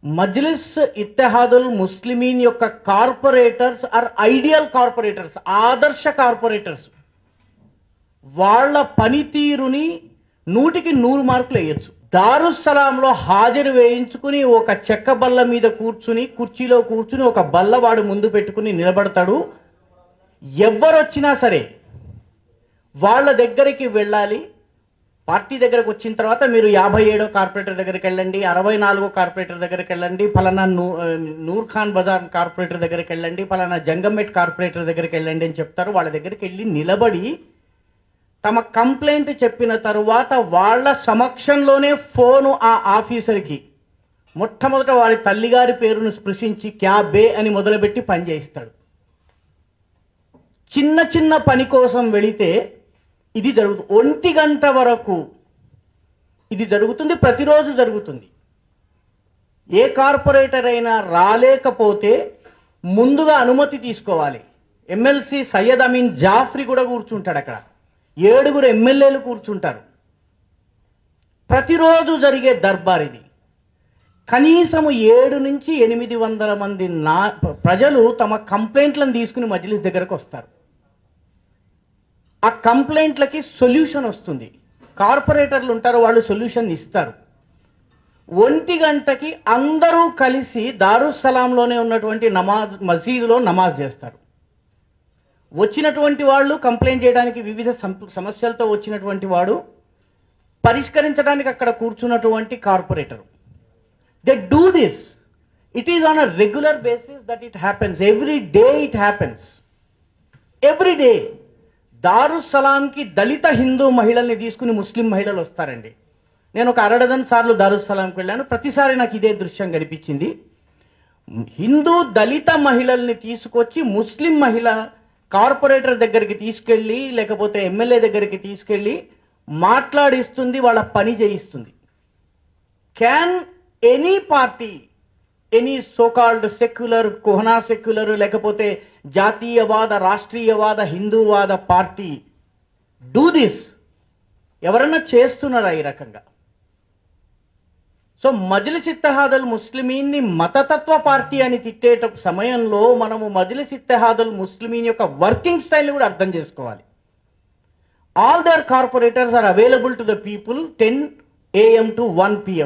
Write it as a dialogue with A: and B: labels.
A: మజ్లిస్ ఇత్తెహాదుల్ ముస్లిమీన్ యొక్క corporators are ideal corporators, ఆదర్శ corporators. వాళ్ళ పనితీరుని 100కి 100 మార్కులు వేయచ్చు. దారుస్సలాంలో హాజరు వేయించుకుని ఒక చెక్క బల్ల మీద కూర్చుని, కుర్చీలో కూర్చుని ఒక బల్లవాడు ముందు పెట్టుకుని నిలబడతాడు. ఎవరొచ్చినా సరే వాళ్ళ దగ్గరికి వెళ్ళాలి. పార్టీ దగ్గరకు వచ్చిన తర్వాత మీరు 57వ కార్పొరేటర్ దగ్గరికి వెళ్ళండి, 64వ కార్పొరేటర్ దగ్గరికి వెళ్ళండి, ఫలానా నూర్ ఖాన్ బజార్ కార్పొరేటర్ దగ్గరికి వెళ్ళండి, ఫలానా జంగమెట్ కార్పొరేటర్ దగ్గరికి వెళ్ళండి అని చెప్తారు. వాళ్ళ దగ్గరికి వెళ్ళి నిలబడి తమ కంప్లైంట్ చెప్పిన తరువాత వాళ్ళ సమక్షంలోనే ఫోను ఆ ఆఫీసర్కి మొట్టమొదట వారి తల్లిగారి పేరును స్పృశించి క్యా బే అని మొదలుపెట్టి పని చేయిస్తాడు. చిన్న చిన్న పని కోసం వెళితే ఇది జరుగుతుంది. 1 గంట వరకు ఇది జరుగుతుంది, ప్రతిరోజు జరుగుతుంది. ఏ కార్పొరేటర్ అయినా రాలేకపోతే ముందుగా అనుమతి తీసుకోవాలి. ఎమ్మెల్సీ సయ్యద్ అమీన్ జాఫ్రీ కూడా కూర్చుంటాడు అక్కడ, 7 ఎమ్మెల్యేలు కూర్చుంటారు. ప్రతిరోజు జరిగే దర్బార్ ఇది. కనీసము 7 నుంచి 800 మంది ప్రజలు తమ కంప్లైంట్లను తీసుకుని మజ్లిస్ దగ్గరకు వస్తారు. ఆ కంప్లైంట్లకి సొల్యూషన్ వస్తుంది. కార్పొరేటర్లు ఉంటారు, వాళ్ళు సొల్యూషన్ ఇస్తారు. 1 గంటకి అందరూ కలిసి దారుస్సలాంలోనే ఉన్నటువంటి మసీదులో నమాజ్ చేస్తారు. వచ్చినటువంటి వాళ్ళు కంప్లైంట్ చేయడానికి, వివిధ సమస్యలతో వచ్చినటువంటి వాడు పరిష్కరించడానికి అక్కడ కూర్చున్నటువంటి corporator. They do this. It is on a regular basis that it happens. Every day it happens. Every day. దారుస్సలాంకి దళిత హిందూ మహిళల్ని తీసుకుని ముస్లిం మహిళలు వస్తారండి. నేను ఒక 1/2 డజన్ సార్లు దారుస్సలాంకి వెళ్ళాను. ప్రతిసారి నాకు ఇదే దృశ్యం కనిపించింది. హిందూ దళిత మహిళల్ని తీసుకొచ్చి ముస్లిం మహిళ కార్పొరేటర్ దగ్గరికి తీసుకెళ్ళి, లేకపోతే ఎమ్మెల్యే దగ్గరికి తీసుకెళ్ళి మాట్లాడిస్తుంది, వాళ్ళ పని చేయిస్తుంది. Can any party, any so called secular, కోహనా సెక్యులర్, లేకపోతే జాతీయవాద, రాష్ట్రీయవాద, హిందూవాద పార్టీ డూ దిస్? ఎవరన్నా చేస్తున్నారా ఈ రకంగా? సో మజ్లిస్ ఇత్తెహాదుల్ ముస్లిమీన్ని మతతత్వ పార్టీ అని తిట్టేట సమయంలో మనము మజ్లిస్ ఇత్తెహాదుల్ ముస్లిమీన్ యొక్క వర్కింగ్ స్టైల్ కూడా అర్థం చేసుకోవాలి. All their corporators are available to the people 10 AM to 1 PM.